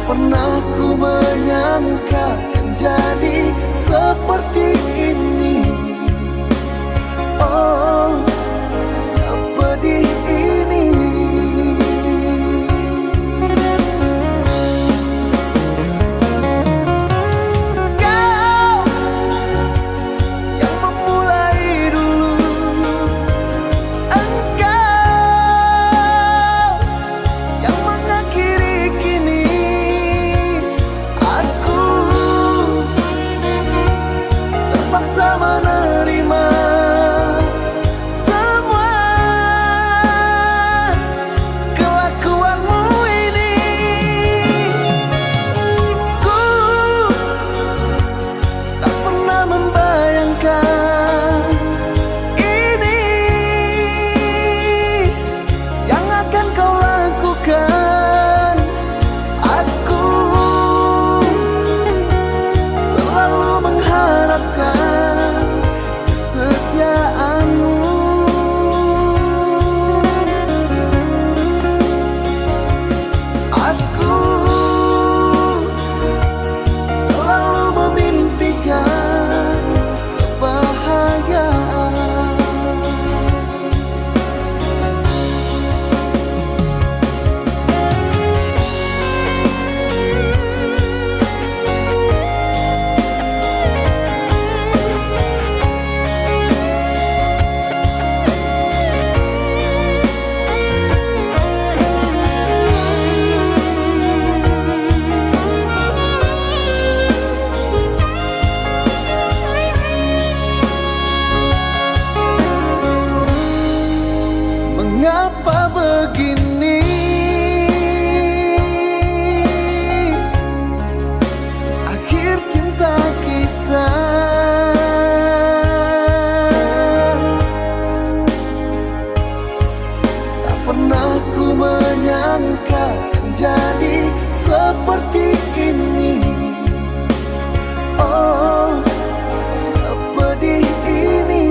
pernah ku menyangka akan jadi seperti ini. Oh, sepedih ini. Kau yang memulai dulu, engkau yang mengakhiri kini. Aku terpaksa menerima semua kelakuanmu ini. Ku tak pernah membayangkan ini yang akan kau lakukan. Aku selalu mengharapkan kesetiaanmu. Aku selalu memimpikan kebahagiaan. Mengapa begini? Akhir cinta kita tak pernah ku menyangka akan jadi seperti ini. Oh, sepedih ini.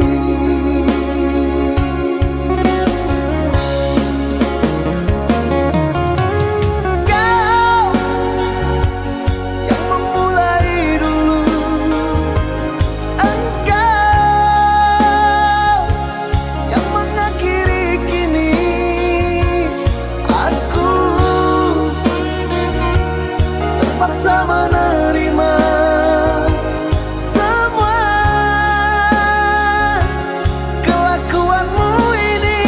Kau yang memulai dulu, engkau yang mengakhiri kini. Aku terpaksa menerima semua kelakuanmu ini.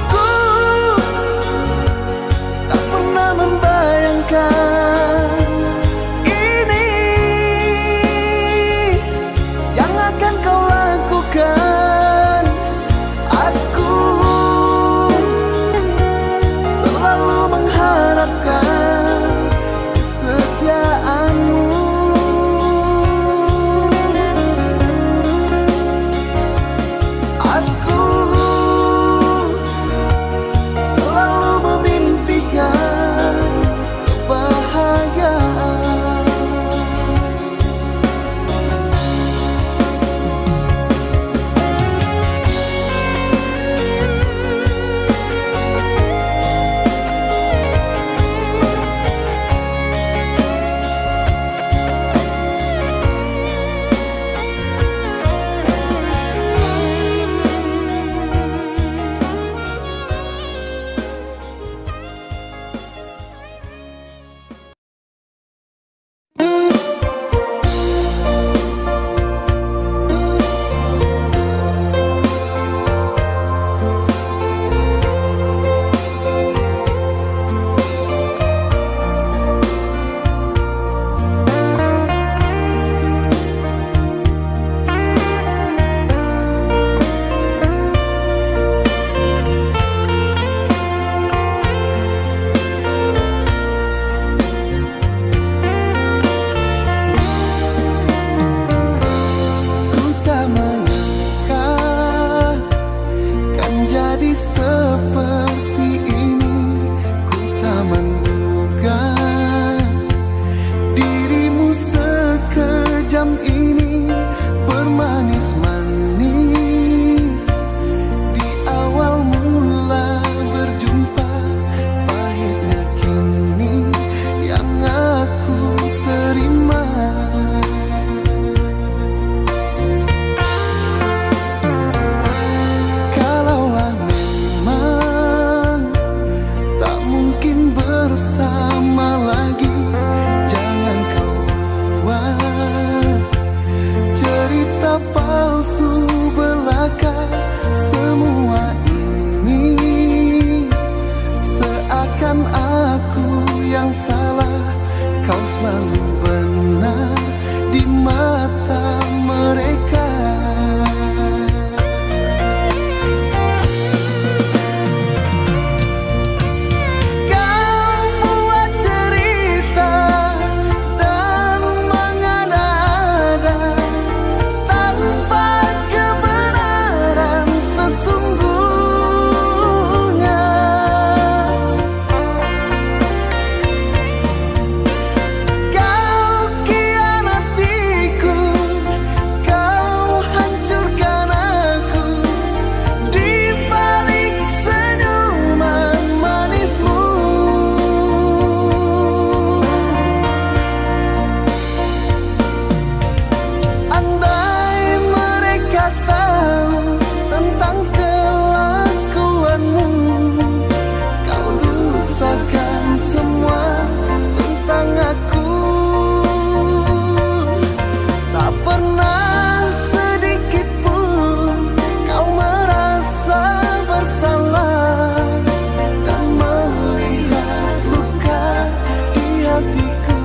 Ku tak pernah membayangkan ini yang akan kau lakukan. Aku selalu mengharapkan kesetiaanmu. Aku selalu memimpikan kebahagiaan. bersama lagi. Jangan kau buat cerita palsu belaka. Semua ini seakan aku yang salah. Kau selalu benar di mata mereka. Kau buat cerita dan mengada-ada tanpa kebenaran sesungguhnya. Kau khianatiku, kau hancurkan aku di balik senyuman manismu. Andai mereka tahu tentang kelakuanmu, kau dustakan semua tentang aku. Tak pernah sedikit pun kau merasa bersalah dan melihat luka di hatiku.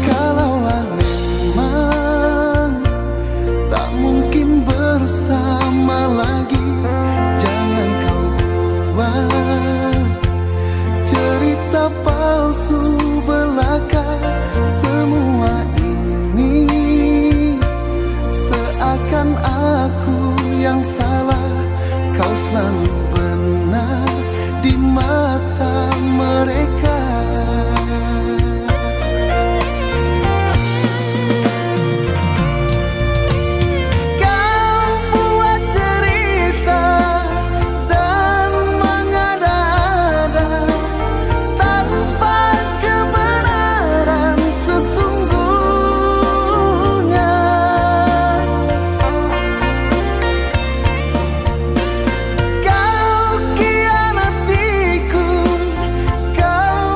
Kalaulah memang tak mungkin bersama lagi, jangan kau buat cerita palsu belaka. Semua ini seakan aku yang salah. Kau selalu benar di mata mereka. Kau buat cerita dan mengada-ada tanpa kebenaran sesungguhnya. Kau khianatiku, kau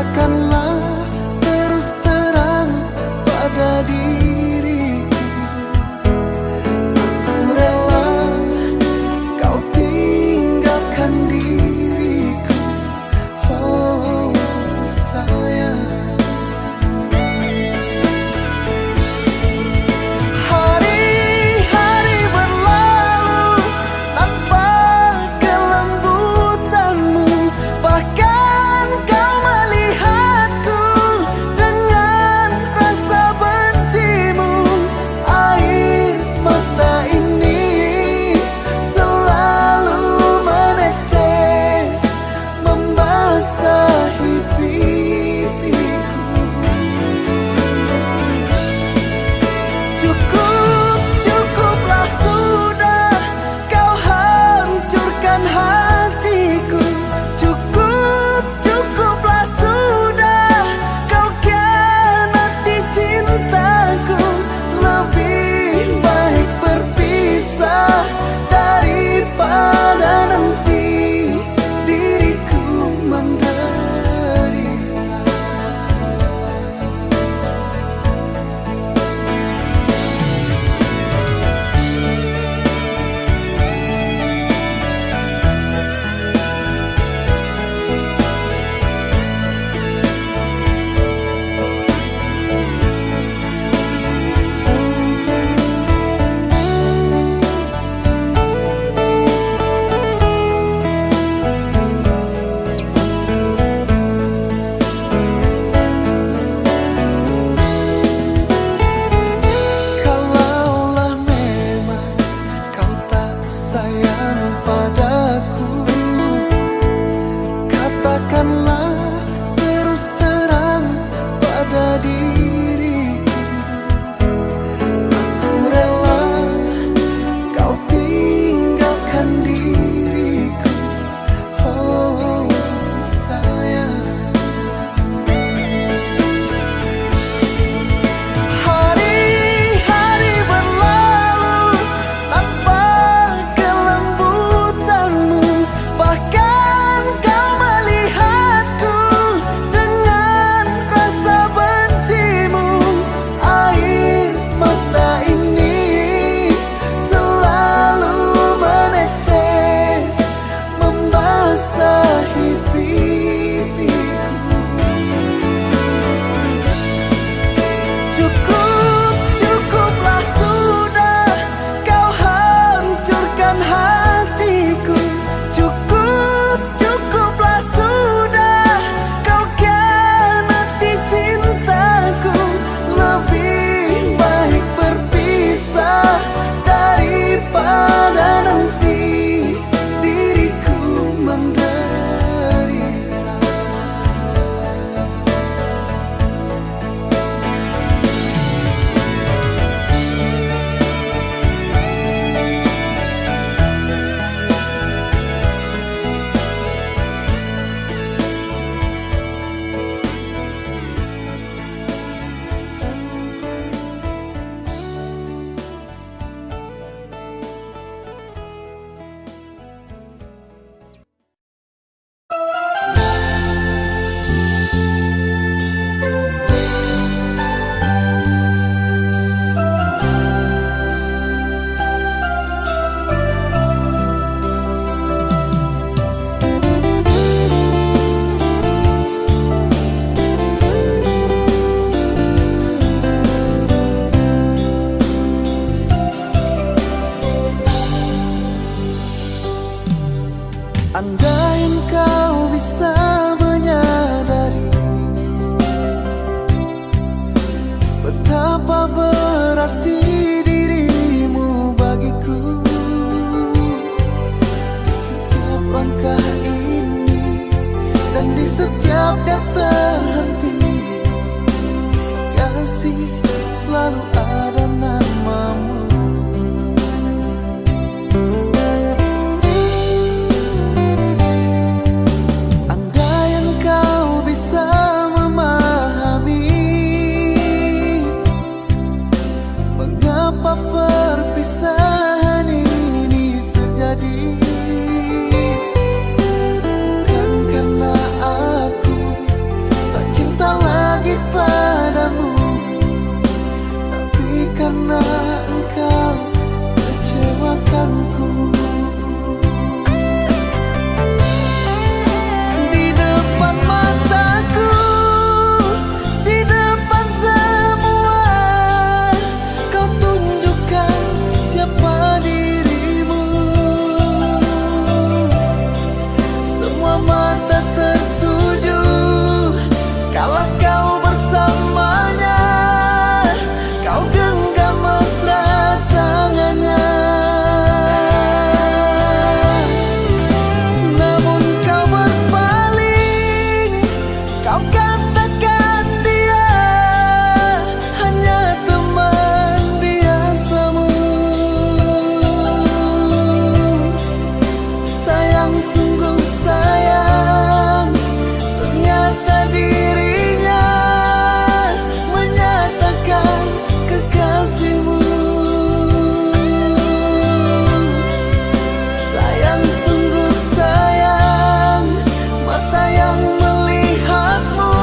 Katakanlah terus terang pada diriku, aku rela kau tinggalkan diriku. Oh sayang, hari-hari berlalu tanpa kelembutanmu, bahkan kau melihatku dengan rasa bencimu. Air mata ini selalu menetes membasahi pipiku. Cukuplah sudah kau hancurkan hatiku. Cukuplah sudah kau khianati cintaku. Lebih baik berpisah daripada nanti diriku menderita. Kalaulah memang kau tak sayang padaku, katakanlah terus terang pada diriku. Aku rela kau tinggalkan diriku. Oh sayang, hari-hari berlalu tanpa kelembutanmu, bahkan kau melihatku dengan rasa bencimu. Air mata ini selalu menetes membasahi pipiku. Cukuplah sudah kau hancurkan hatiku. Cukuplah sudah kau khianati cintaku. Lebih baik berpisah daripada nanti diriku menderita. Andai engkau bisa menyadari betapa berarti dirimu bagiku. Di setiap langkah ini dan di setiap dia terhenti, kasih selalu ada namamu. Perpisahan ini terjadi bukan karena aku katakan dia hanya teman biasamu. Sayang, sungguh sayang, ternyata dirinya menyatakan kekasihmu. Sayang, sungguh sayang, mata yang melihatmu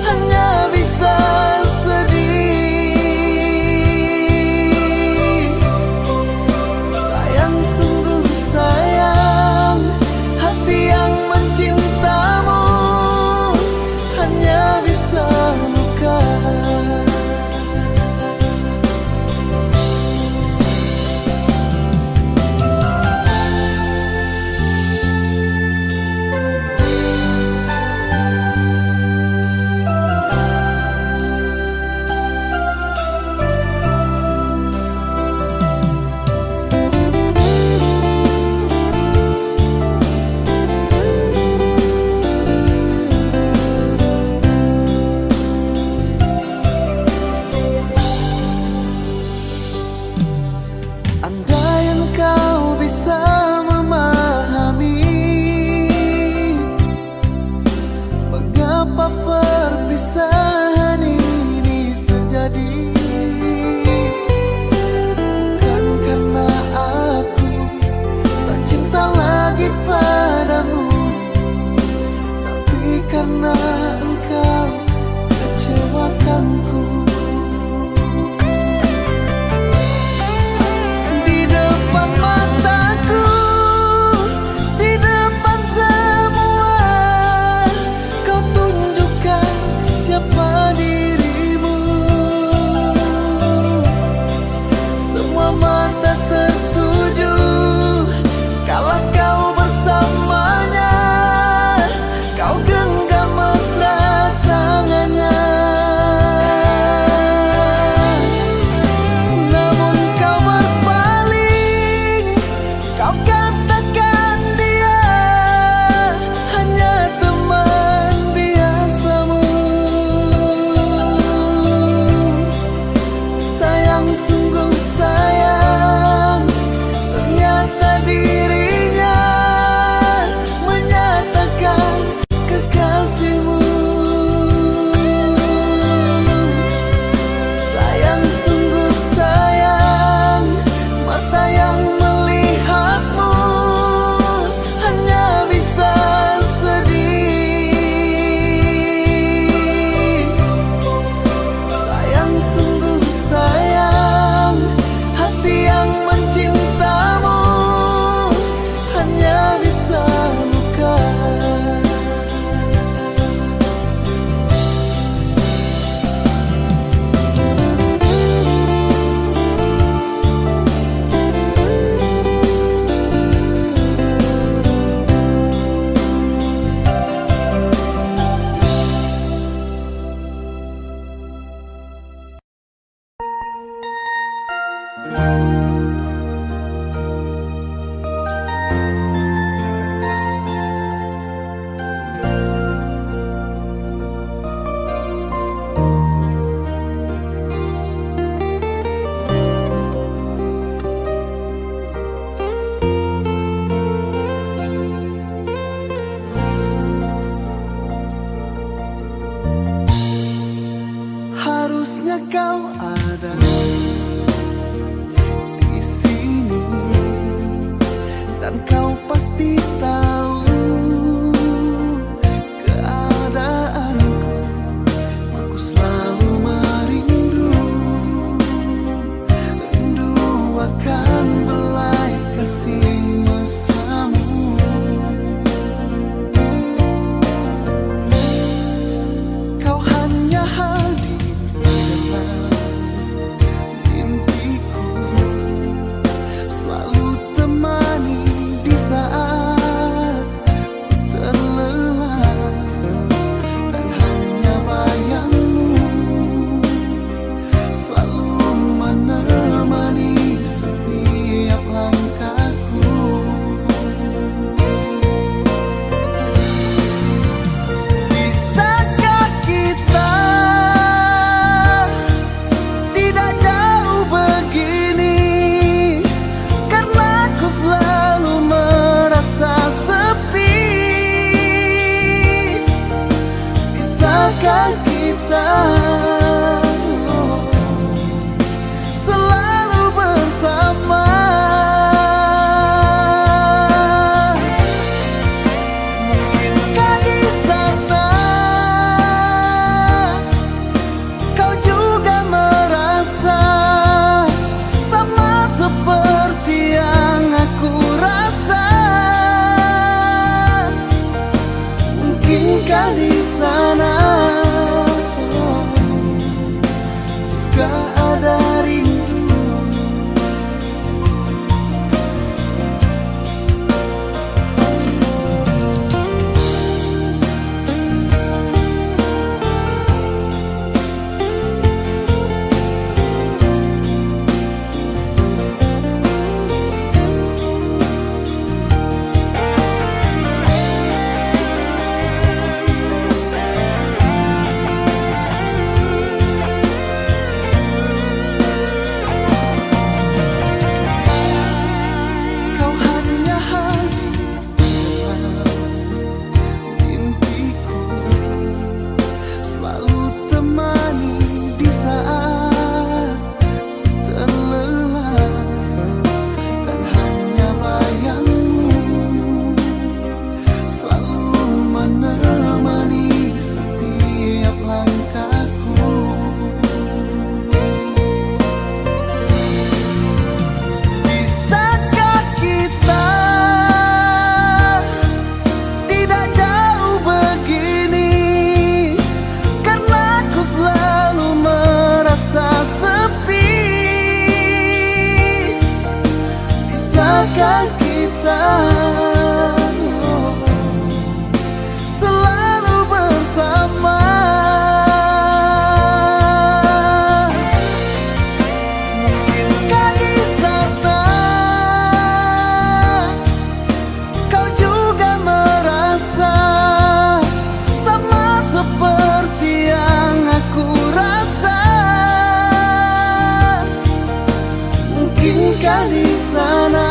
hanya bisa sedih. Sayang, sungguh sayang, hati yang mencintamu hanya bisa luka. Andai engkau bisa memahami mengapa perpisahan ini terjadi. Bukan karena aku tak cinta lagi padamu, tapi karena engkau kecewakanku. Di depan mataku, di depan semua, kau tunjukkan siapa dirimu. Semua mata tertuju kala kau bersamanya, kau genggam mesra tangannya. Namun kau berpaling, kau katakan dia hanya teman biasamu. Sayang, sungguh sayang, ternyata dirinya menyatakan kekasihmu. Sayang, sungguh sayang, mata yang melihatmu hanya bisa sedih. Sayang, sungguh sayang, hati yang mencintamu hanya bisa luka. Harusnya kau ada di sini, dan kau pasti tahu keadaanku. Aku selalu merindu, rindu akan belai kasih mesramu. Kau hanya hadir dalam mimpiku, selalu temani di saat bisakah kita selalu bersama? Mungkinkah di sana kau juga merasa sama seperti yang aku rasa? Mungkinkah di sana juga ada rindu? Kau hanya hadir dalam mimpiku, selalu temani di saat ku terlelap, dan hanya bayangmu selalu menemani setiap langkahku. Bisakah kita tidak jauh begini, karena ku selalu merasa sepi? Bisakah kita selalu bersama? Mungkinkah di sana kau juga merasa sama seperti yang aku rasa? Mungkinkah di sana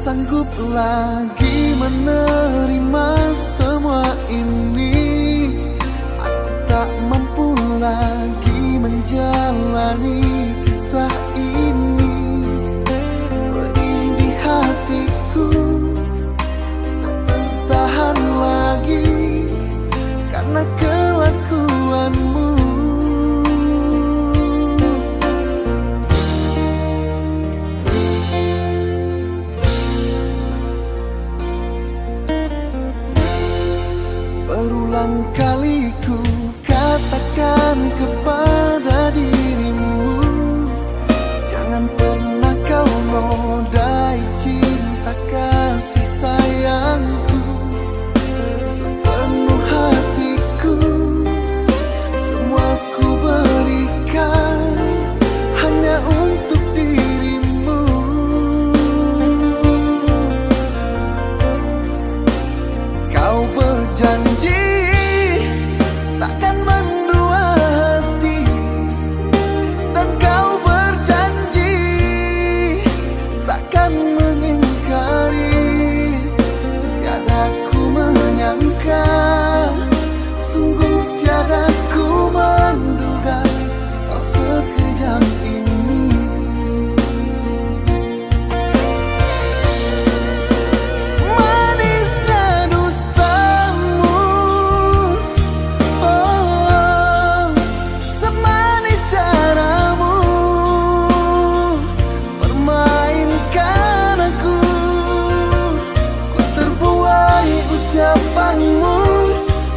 sanggup lagi menerima semua ini. Aku tak mampu lagi menjalani kisah ini. Pedih di hatiku tak tertahan lagi karena kelakuanmu. Berulang kali ku katakan kepada dirimu, jangan pernah kau nodai cinta kasih sayangku. Sepenuh hatiku semua ku berikan hanya untuk dirimu. Kau berjanji takkan mendua hati, dan kau berjanji takkan mengingkari. Tiada ku menyangka, sungguh tiada ku menduga kau sekejam ini. Manisnya dustamu, oh, semanis caramu permainkan aku. Ku terbuai ucapanmu,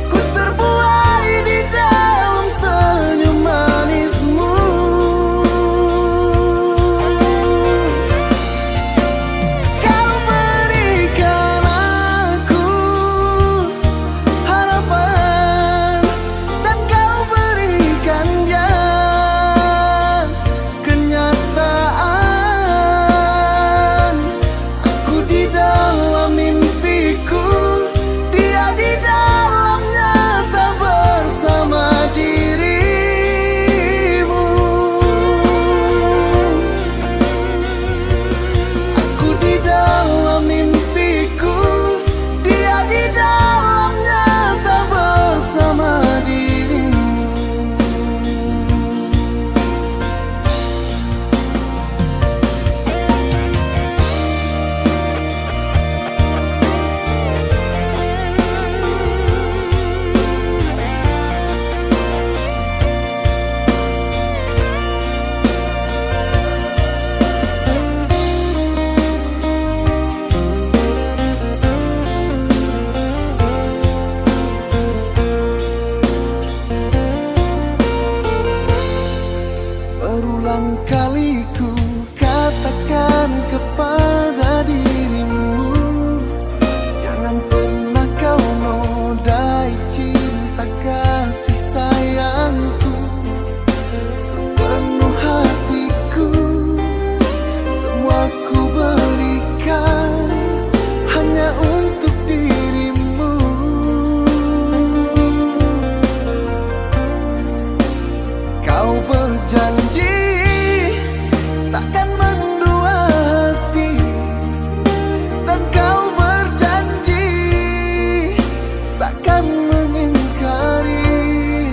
ku terbuai di dalam senyum manismu. Kau berikan aku harapan, dan kau berikan dia kenyataan. Aku di dalam mimpiku, dia di dalam nyata bersama dirimu. Aku di dalam mimpiku, dia di dalam nyata bersama dirimu. Berulang kali ku katakan kepada dirimu, jangan pernah kau nodai cinta kasih sayangku. Sepenuh hatiku semua ku berikan hanya untuk dirimu. Kau berjanji takkan mendua hati, dan kau berjanji takkan mengingkari.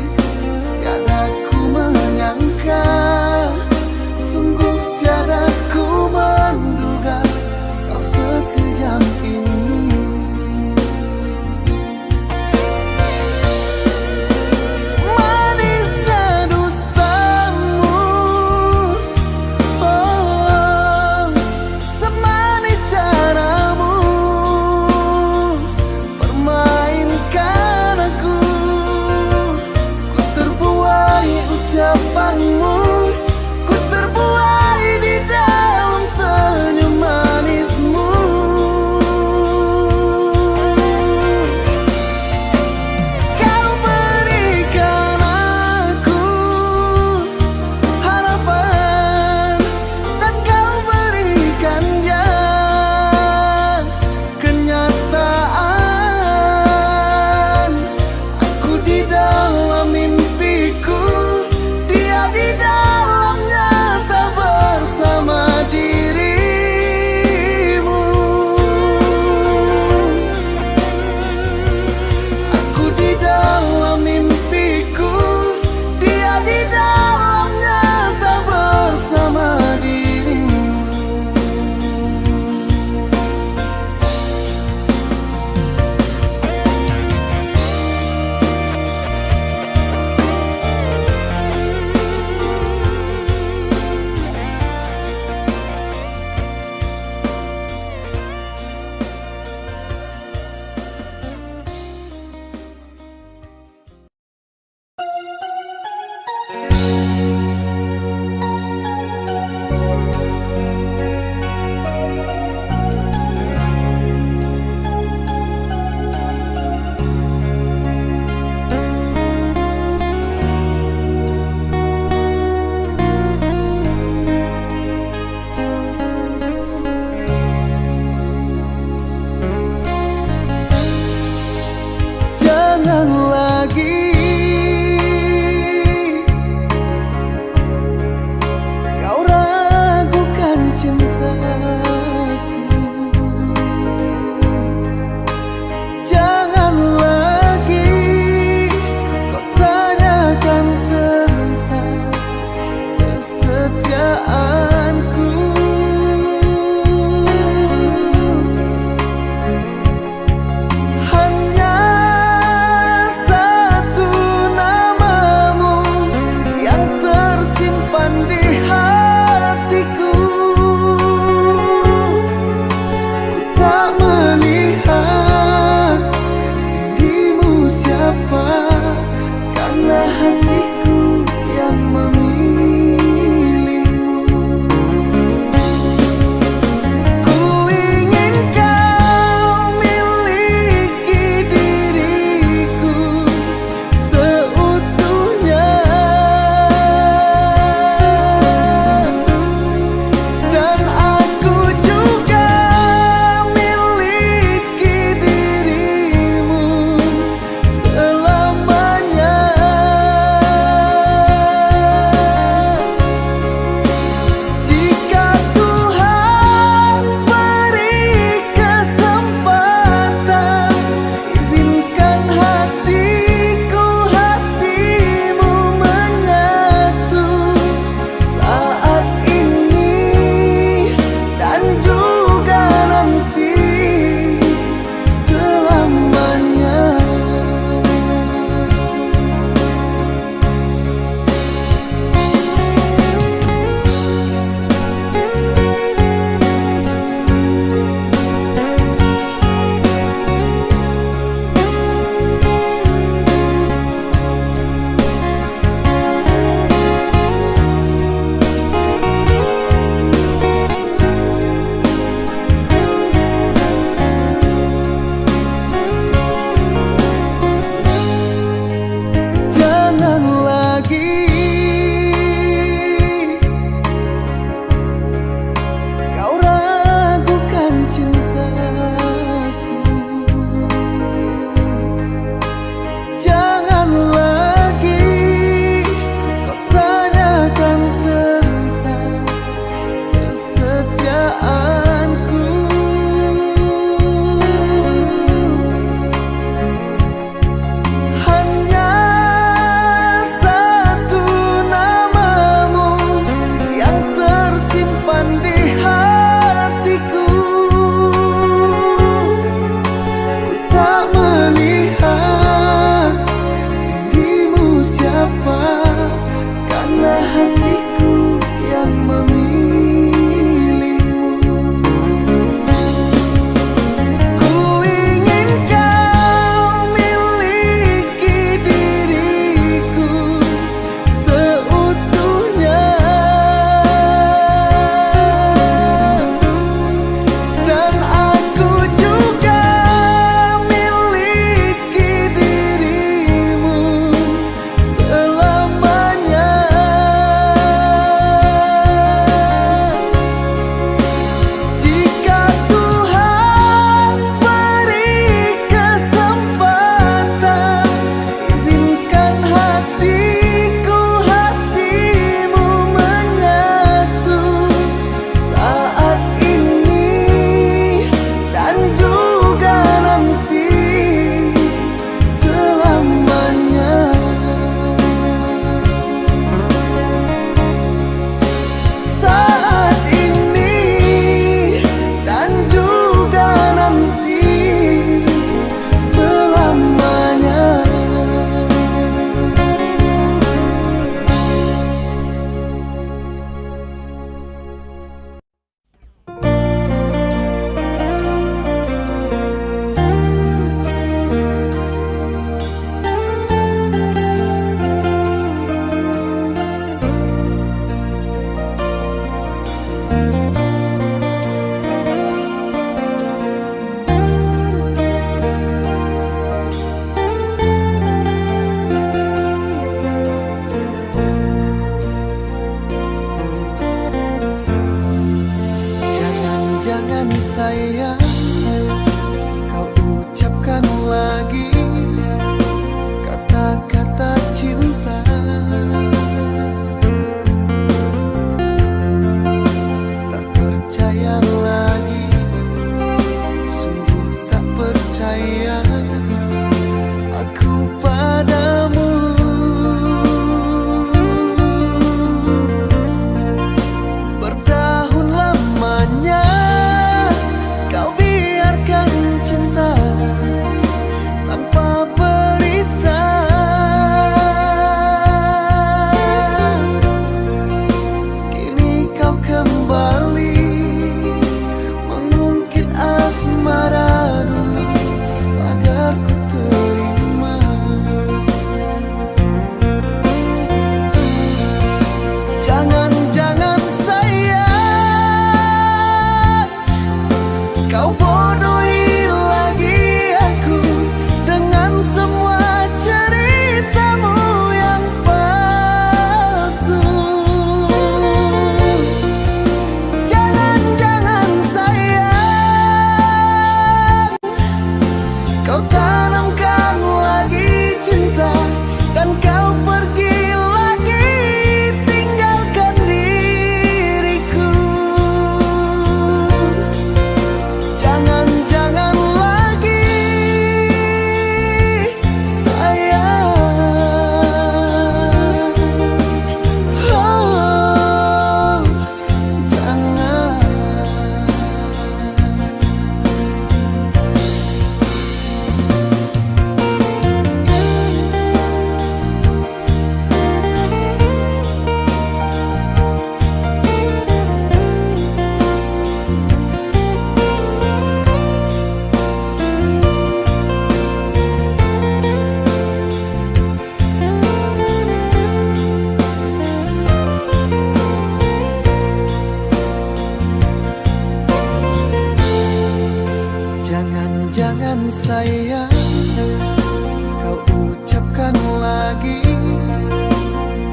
lagi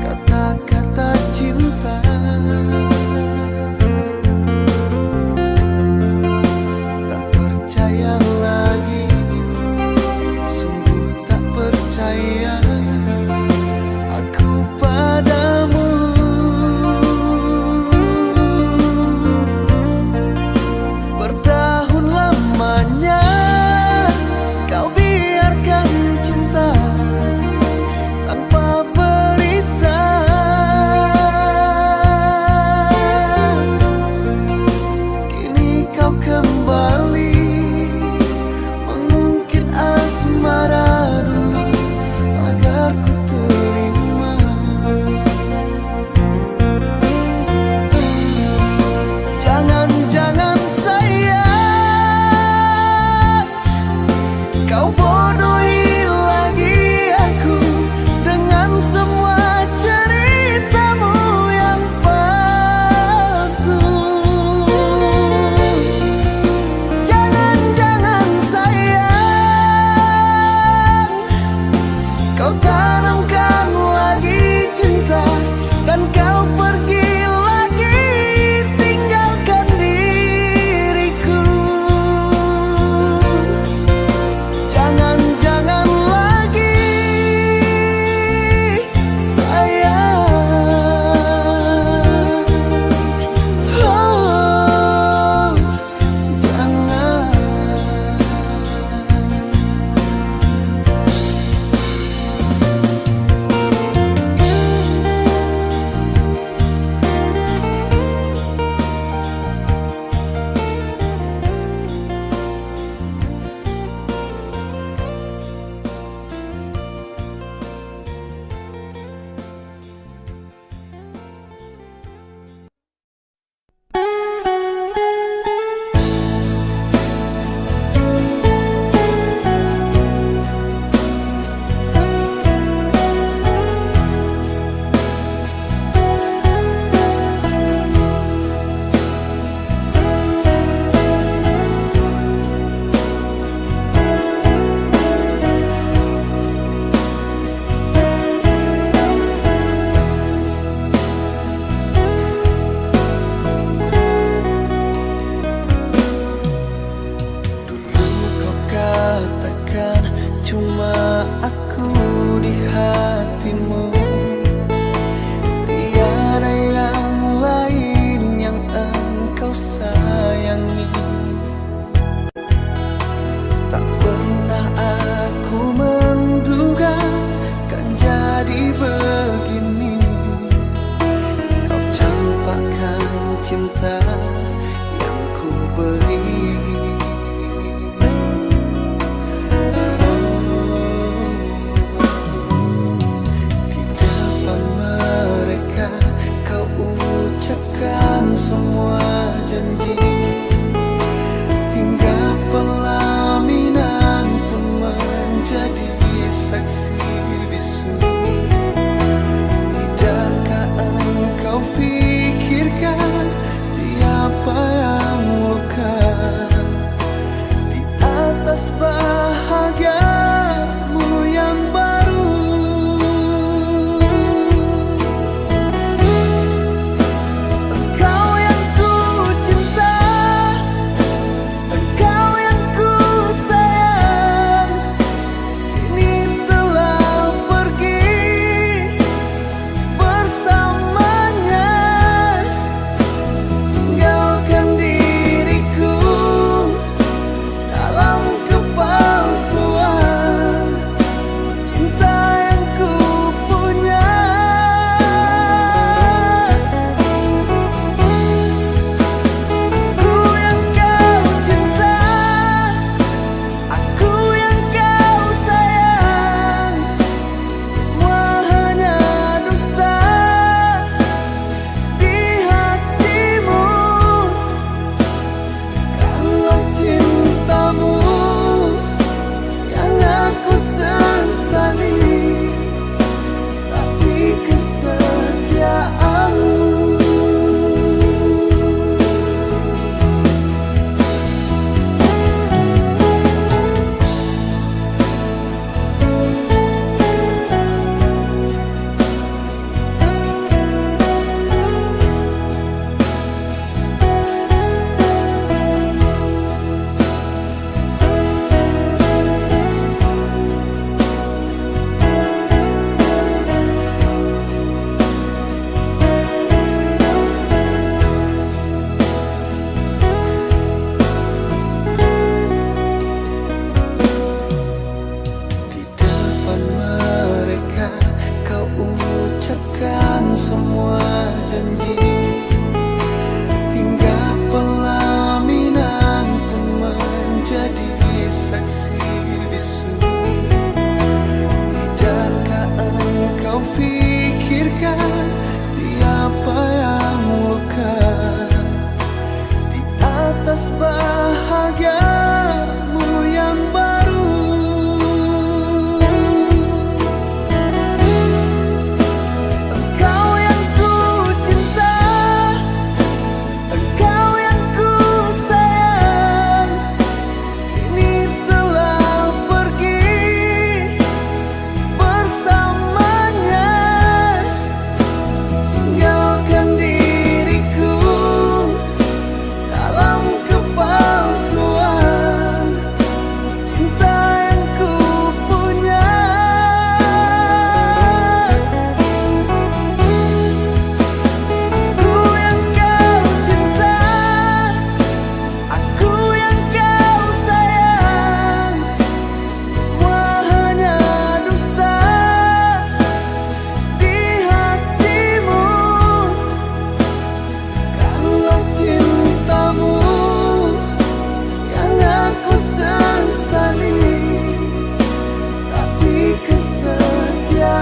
kata-kata cinta. Tak percaya lagi, sungguh tak percaya aku padamu. Bertahun lamanya kau biarkan cinta tanpa berita. Kini kau kembali mengungkit asmara dulu agar ku terima. Jangan-jangan sayang, kau bodohi lagi aku dengan semua ceritamu yang palsu. Jangan-jangan sayang, kau tanamkan lagi cinta dan kau pergi lagi tinggalkan diriku. Jangan-jangan lagi sayang, oh jangan. Dulu kau katakan cuma aku di hatimu, tiada yang lain yang engkau sayangi. Tak pernah aku menduga kan jadi begini. Kau campakkan cinta yang ku beri. Di depan mereka kau ucapkan semua janji, hingga pelaminan pun menjadi saksi bisu. Tidakkah engkau pikirkan ucapkan semua janji, hingga pelaminan pun menjadi saksi bisu. Tidakkah engkau pikirkan siapa yang luka di atas bahagiamu yang baru? Engkau yang ku cinta, engkau yang ku sayang, kini telah pergi bersamanya, tinggalkan diriku dalam kepalsuan cinta yang ku punya. Aku yang kau cinta, aku yang kau sayang, semua hanya dusta di hatimu. Bukanlah cintamu yang aku sesali, tapi kesetiaanmu.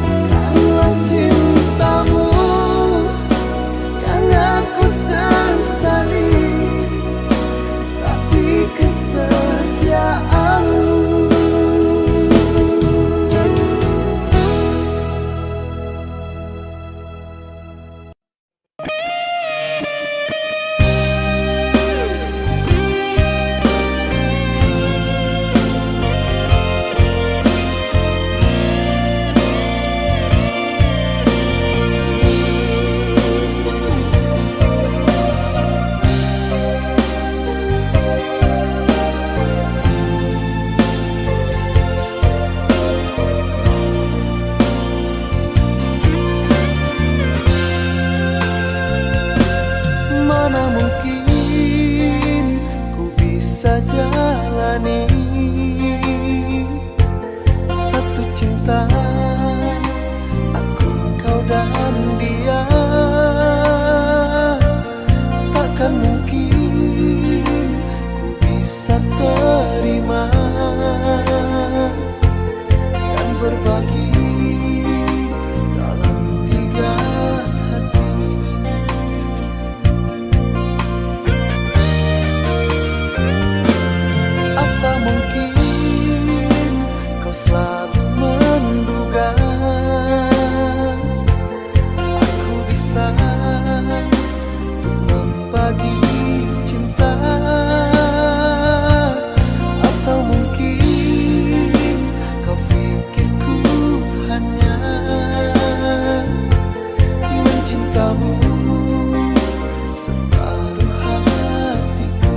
Bukanlah cintamu yang aku sesali, tapi kesetiaanmu. Mana mungkin ku bisa jalani satu cinta, aku, kau dan dia. Takkan mungkin ku bisa terima dan berbagi dalam tiga hati. Apa mungkin kau selalu menduga aku bisa untuk membagi cinta? Atau mungkin kau pikir ku hanya mencintamu separuh hatiku?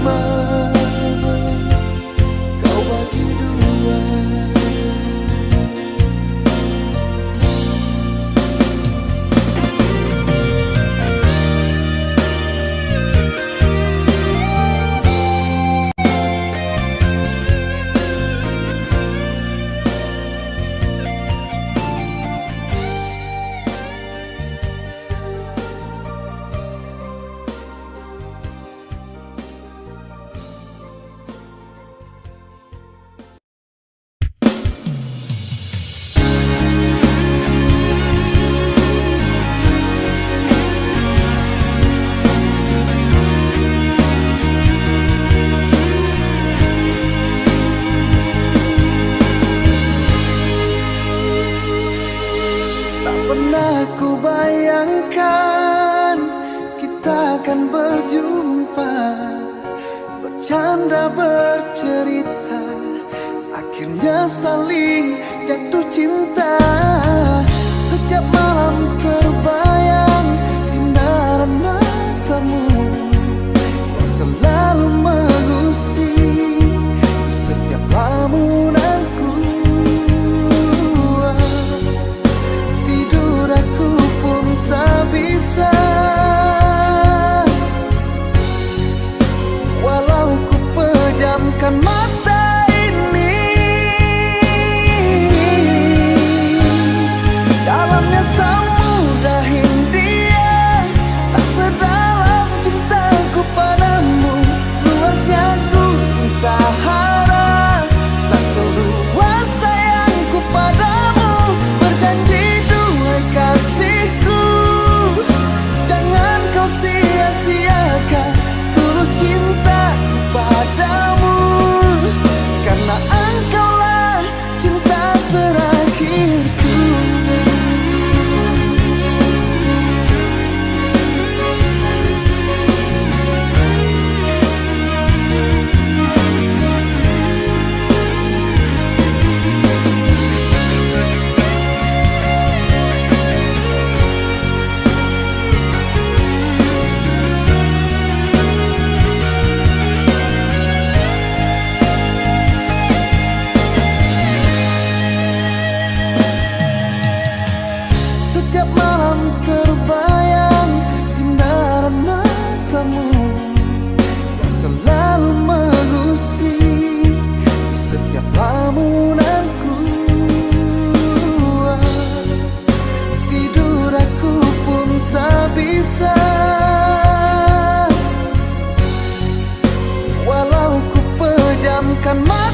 bersama, kau bagi dua. Pernah ku bayangkan kita akan berjumpa, bercanda bercerita, akhirnya saling jatuh cinta. Setiap malam terbayang sinaran matamu yang selalu mengusik setiap lamunanku. Walau ku pejamkan mata ini, dalamnya samudra Hindia, tak sedalam cintaku padamu. Luasnya gunung Sahara, tak seluas sayangku padamu. Berjanji duhai kasihku, jangan kau sia-siakan tulus cintaku padamu, karena engkaulah cinta terakhirku. Setiap malam terbayang sinaran matamu yang selalu mengusik setiap lamunanku. Tidur aku pun tak bisa, walau ku pejamkan mata